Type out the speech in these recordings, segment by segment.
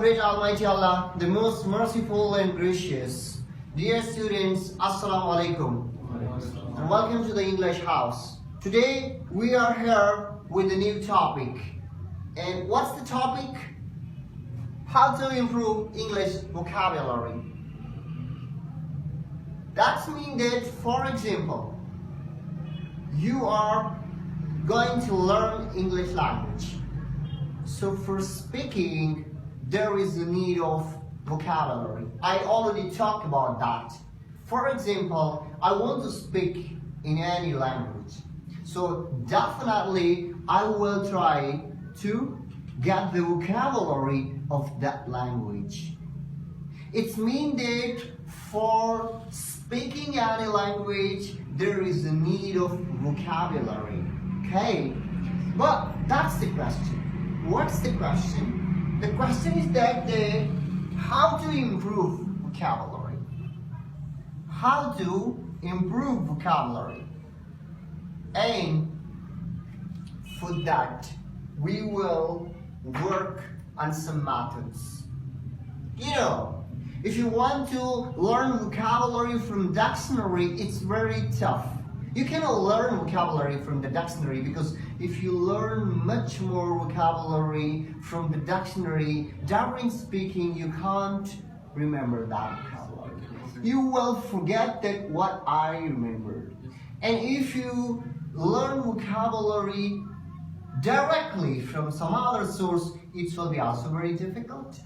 great Almighty Allah, the most merciful and gracious. Dear students, Assalamu alaikum and welcome to the English house. Today we are here with a new topic. And what's the topic? How to improve English vocabulary. That means that, for example, you are going to learn English language. So for speaking, there is a need of vocabulary. I already talked about that. For example, I want to speak in any language. So definitely I will try to get the vocabulary of that language. It means that for speaking any language, there is a need of vocabulary. Okay? But that's the question. What's the question? The question is that how to improve vocabulary. How to improve vocabulary. And for that, we will work on some methods. You know, if you want to learn vocabulary from dictionary, it's very tough. You cannot learn vocabulary from the dictionary because if you learn much more vocabulary from the dictionary, during speaking, you can't remember that vocabulary. You will forget that what I remembered. And if you learn vocabulary directly from some other source, it will be also very difficult.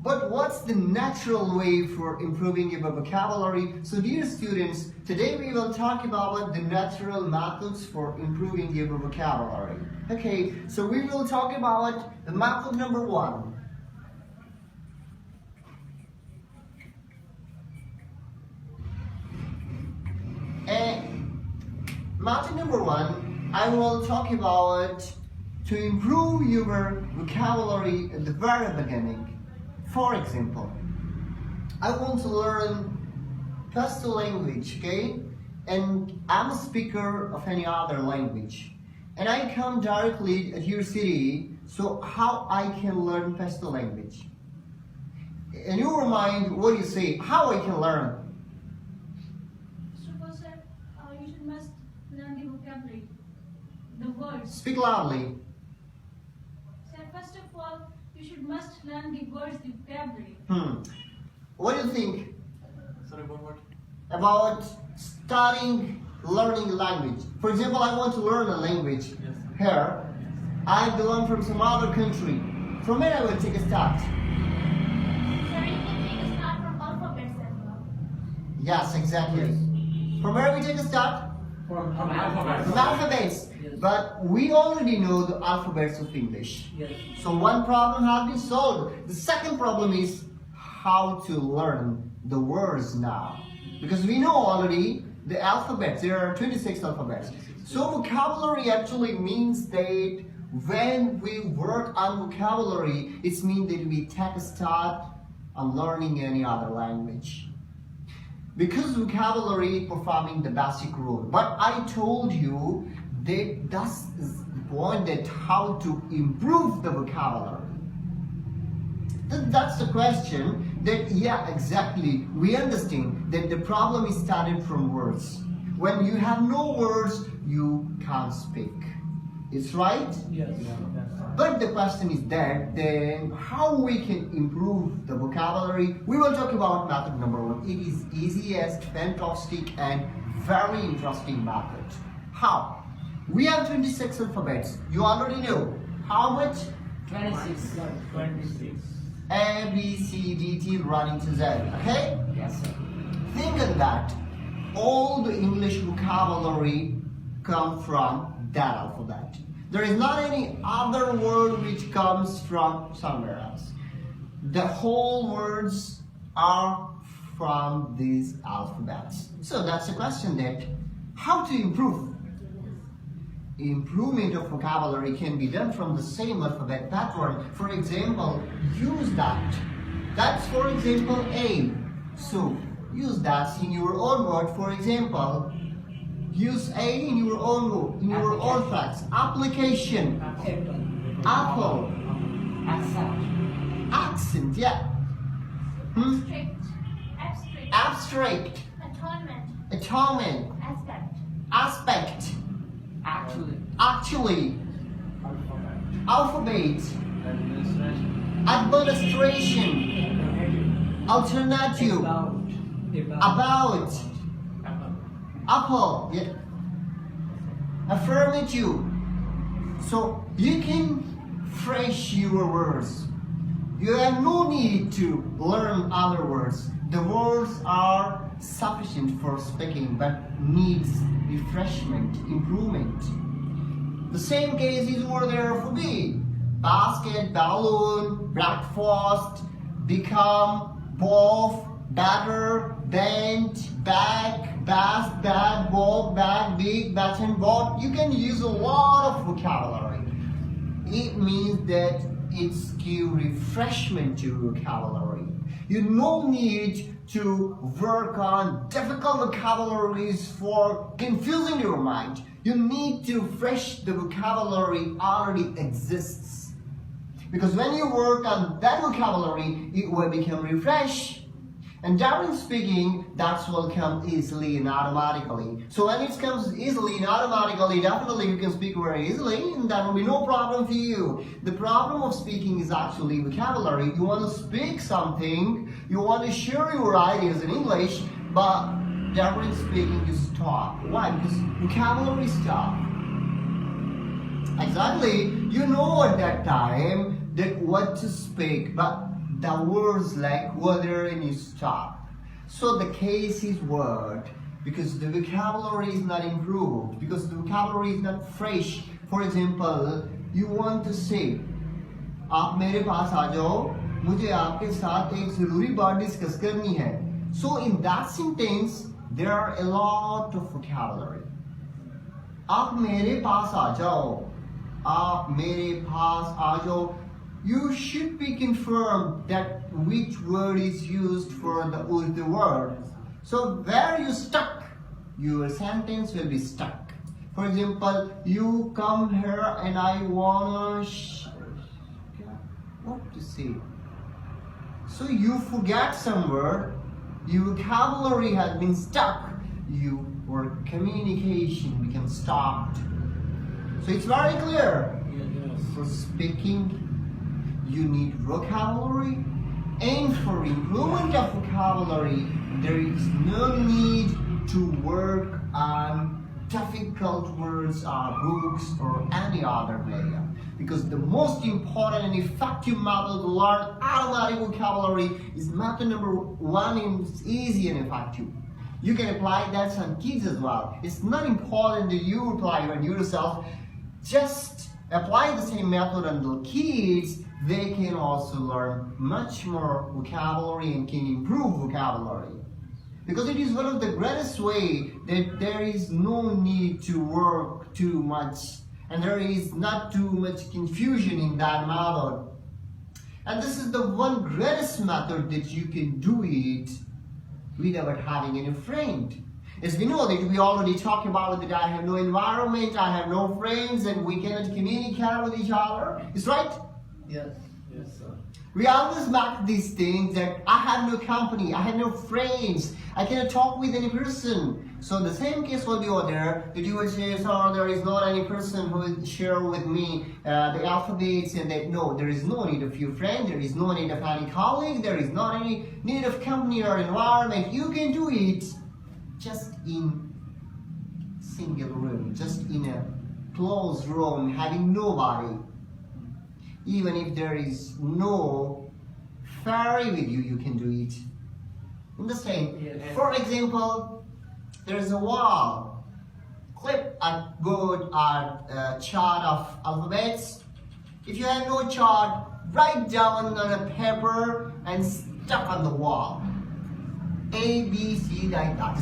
But what's the natural way for improving your vocabulary? So dear students, today we will talk about the natural methods for improving your vocabulary. Okay, so we will talk about the method number 1. And method number 1, I will talk about to improve your vocabulary at the very beginning. For example, I want to learn Pashto language, okay? And I'm a speaker of any other language. And I come directly at your city, so how I can learn Pashto language? In your mind, what do you say? How I can learn? Suppose that you must learn the vocabulary, the words. Speak loudly. So first of all, you must learn the words, the vocabulary. What do you think? Sorry, about what? About starting learning language. For example, I want to learn a language. Yes. Here, I belong from some other country. From where I will take a start? So you can take a start from alphabets as well. Yes, exactly. From where we take a start? From alphabet. From alphabets. Yes. But we already know the alphabets of English. Yes. So one problem has been solved. The second problem is how to learn the words now. Because we know already the alphabets, there are 26 alphabets. So vocabulary actually means that when we work on vocabulary, it means that we take a start on learning any other language. Because vocabulary performing the basic role. But I told you that that's the point, that how to improve the vocabulary. That's the question. That yeah, exactly. We understand that the problem is started from words. When you have no words, you can't speak. It's right? Yes. But the question is that then how we can improve the vocabulary. We will talk about method number 1. It is easiest, fantastic and very interesting method. How? We have 26 alphabets. You already know. How much? 26. A, B, C, D, T running to Z. Okay? Yes, sir. Think of that. All the English vocabulary come from that alphabet. There is not any other word which comes from somewhere else. The whole words are from these alphabets. So that's the question, that how to improve? Improvement of vocabulary can be done from the same alphabet pattern. For example, use that. That's for example A. So use that in your own word. For example, use A in your own word, in your own facts. Application. Apple. sentence. Yeah. Abstract. Abstract. Abstract. Atonement. Atonement. Aspect. Aspect. Actually. Actually. Alphabet. Administration. Administration. Alternative. About. Apple. Yeah. Affirmative. So you can phrase your words. You have no need to learn other words. The words are sufficient for speaking but needs refreshment, improvement. The same case is over there for me. Basket, balloon, breakfast, become, both, better, bent, back, bass, bad, bob, bad, big, batten, bot. You can use a lot of vocabulary. It means that it's give refreshment to vocabulary. You no need to work on difficult vocabularies for confusing your mind. You need to fresh the vocabulary already exists. Because when you work on that vocabulary, it will become refreshed. And during speaking, that will come easily and automatically. So when it comes easily and automatically, definitely you can speak very easily and that will be no problem for you. The problem of speaking is actually vocabulary. You want to speak something, you want to share your ideas in English, but during speaking you stop. Why? Because vocabulary stop. Exactly. You know at that time that what to speak, but the words like whether and you stop. So the case is word because the vocabulary is not improved, because the vocabulary is not fresh. For example, you want to say, आप मेरे पास आ जाओ, मुझे आपके साथ एक ज़रूरी बात discuss करनी है. So in that sentence, there are a lot of vocabulary. आप मेरे पास आ जाओ, आप मेरे पास आ जाओ. You should be confirmed that which word is used for the word. So where you stuck, your sentence will be stuck. For example, you come here and I wanna what to say. So you forget some word, your vocabulary has been stuck, your communication becomes stopped. So it's very clear. For speaking, you need vocabulary, and for improvement of vocabulary, there is no need to work on difficult words or books or any other area. Because the most important and effective method to learn automatic vocabulary is method number 1, and it's easy and effective. You can apply that on kids as well. It's not important that you apply on yourself. Just apply the same method on the kids. They can also learn much more vocabulary and can improve vocabulary. Because it is one of the greatest way that there is no need to work too much and there is not too much confusion in that method. And this is the one greatest method that you can do it without having any friend. As we know that we already talked about that I have no environment, I have no friends and we cannot communicate with each other. Is right? Yes. Yes, sir. We always make these things that I have no company, I have no friends, I cannot talk with any person. So the same case will be over there, that you will say, so there is not any person who will share with me the alphabets and that no, there is no need of your friend, there is no need of any colleague, there is not any need of company or environment. You can do it just in single room, just in a closed room, having nobody. Even if there is no fairy with you, you can do it. Understand? Yes. For example, there is a wall. Clip a good chart of alphabets. If you have no chart, write down on a paper and stuck on the wall. A, B, C, like that.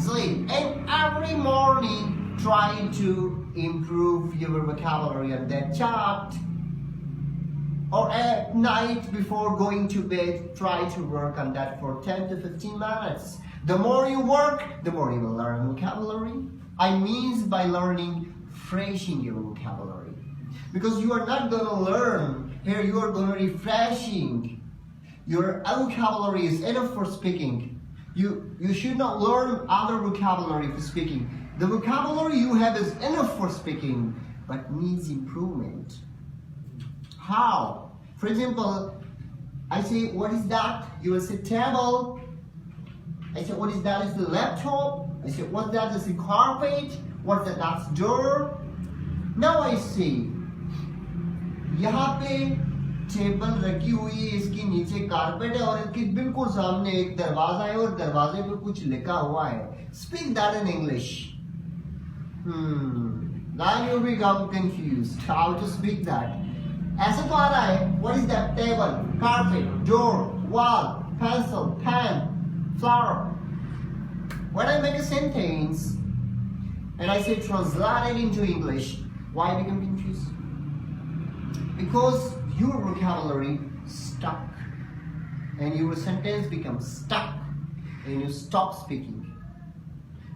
And every morning, try to improve your vocabulary on that chart. Or at night before going to bed, try to work on that for 10 to 15 minutes. The more you work, the more you will learn vocabulary. I mean by learning, freshing your vocabulary. Because you are not going to learn, here you are going to refreshing. your vocabulary is enough for speaking. You should not learn other vocabulary for speaking. The vocabulary you have is enough for speaking, but needs improvement. How? For example, I say, what is that? You will say table. I say, what is that? Is the laptop. I say, what that is the carpet. What's that? That's door. Now I say, यहाँ पे table रखी हुई है, इसके नीचे carpet है और इसके बिल्कुल सामने एक दरवाजा है और दरवाजे पे कुछ लिखा हुआ है. Speak that in English. Then you become confused. How to speak that? ऐसे तो आ रहा है. What is that? Table, carpet, door, wall, pencil, pen, flower. When I make a sentence and I say translate it into English, why I become confused? Because your vocabulary stuck and your sentence becomes stuck and you stop speaking.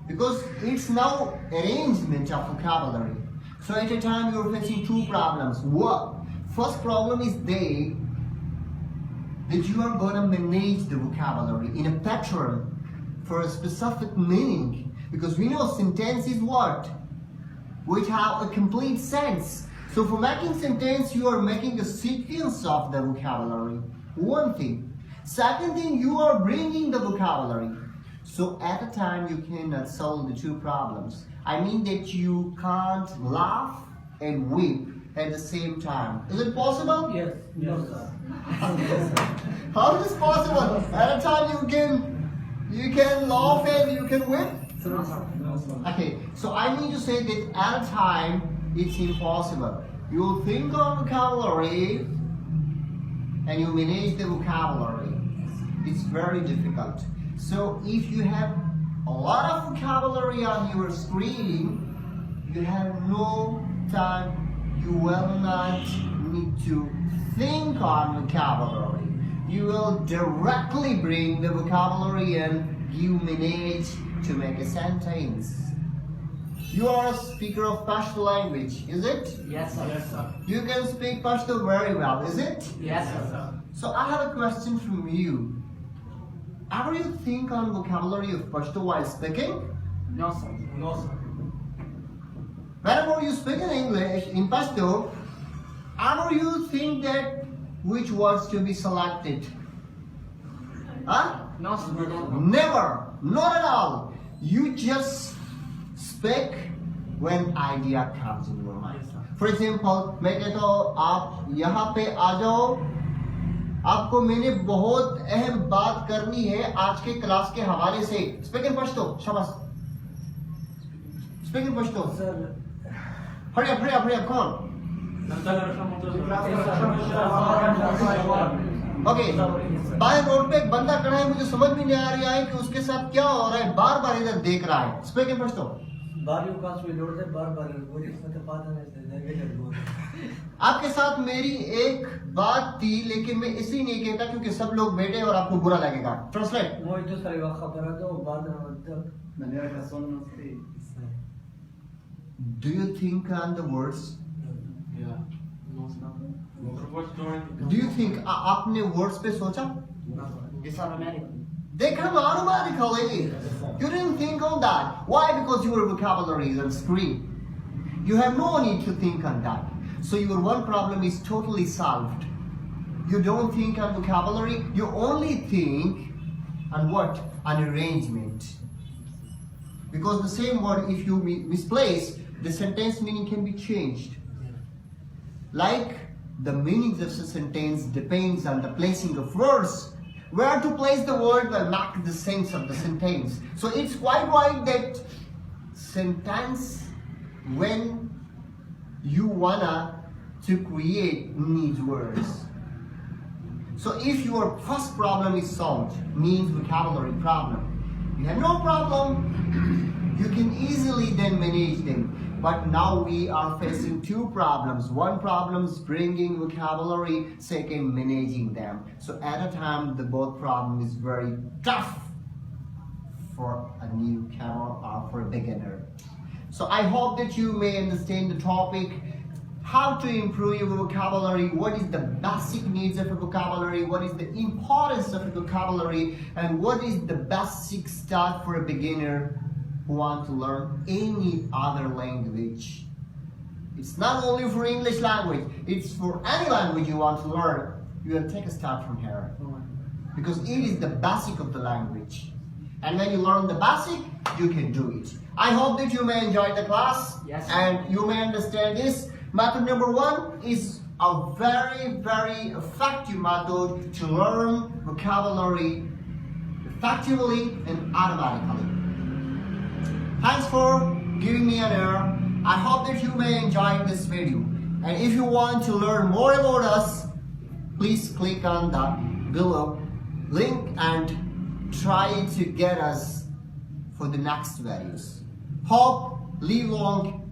Because it's now arrangement of vocabulary. So at a time you're facing two problems. What? First problem is that you are going to manage the vocabulary in a pattern for a specific meaning. Because we know sentence is what? Which have a complete sense. So for making sentence, you are making a sequence of the vocabulary. One thing. Second thing, you are bringing the vocabulary. So at a time, you cannot solve the two problems. I mean that you can't laugh and weep at the same time. Is it possible? Yes. Yes, sir. How is this possible? At a time, you can laugh and you can weep. No, sir. Okay, so I mean to say that at a time it's impossible. You think on vocabulary and you manage the vocabulary. It's very difficult. So if you have a lot of vocabulary on your screen, you have no time. You will not need to think on vocabulary. You will directly bring the vocabulary and you manage to make a sentence. You are a speaker of Pashto language, is it? Yes, sir. Yes, sir. You can speak Pashto very well, is it? Yes, sir. So I have a question from you. Ever you think on vocabulary of Pashto while speaking? No, sir. No, sir. Whenever you speak in English, in Pashto, ever you think that which words to be selected? Huh? No, sir. Never, not at all. You just speak when idea comes in your mind. For example, मैं कहता हूँ आप यहाँ पे आ जाओ, आपको मैंने बहुत अहम बात करनी है आज के क्लास के हवाले से. Speak in Pashto, शाबाश. Speak in Pashto. Sir. Hurry up, come on. Okay by road पे एक बंदा खड़ा है, मुझे समझ में नहीं आ रहा है कि उसके साथ क्या हो रहा है, बार बार इधर देख रहा है. Speak in Pashto. आपके साथ मेरी एक बात थी लेकिन मैं इसलिए नहीं कहता क्योंकि सब लोग बैठे और आपको बुरा लगेगा. Translate. Do you think on the words? Yeah. No, sir. Do you think आपने words पे सोचा? These are American. They come automatically. You didn't think on that. Why? Because your vocabulary is on screen. You have no need to think on that. So your one problem is totally solved. You don't think on vocabulary. You only think on what? On arrangement. Because the same word, if you misplace, the sentence meaning can be changed. Like the meanings of the sentence depends on the placing of words. Where to place the word will mark the sense of the sentence. So it's quite right that sentence, when you wanna to create, needs words. So if your first problem is solved, means vocabulary problem, you have no problem, you can easily then manage them. But now we are facing two problems. One problem is bringing vocabulary, second managing them. So at a time, the both problem is very tough for a newcomer or for a beginner. So I hope that you may understand the topic how to improve your vocabulary, what is the basic needs of a vocabulary, what is the importance of a vocabulary, and what is the basic start for a beginner who want to learn any other language. It's not only for English language, it's for any language you want to learn. You will take a start from here. Because it is the basic of the language. And when you learn the basic, you can do it. I hope that you may enjoy the class. Yes. And you may understand this. Method number 1 is a very, very effective method to learn vocabulary effectively and automatically. Thanks for giving me an ear. I hope that you may enjoy this video. And if you want to learn more about us, please click on the below link and try to get us for the next videos. Hope, live long,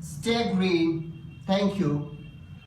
stay green. Thank you.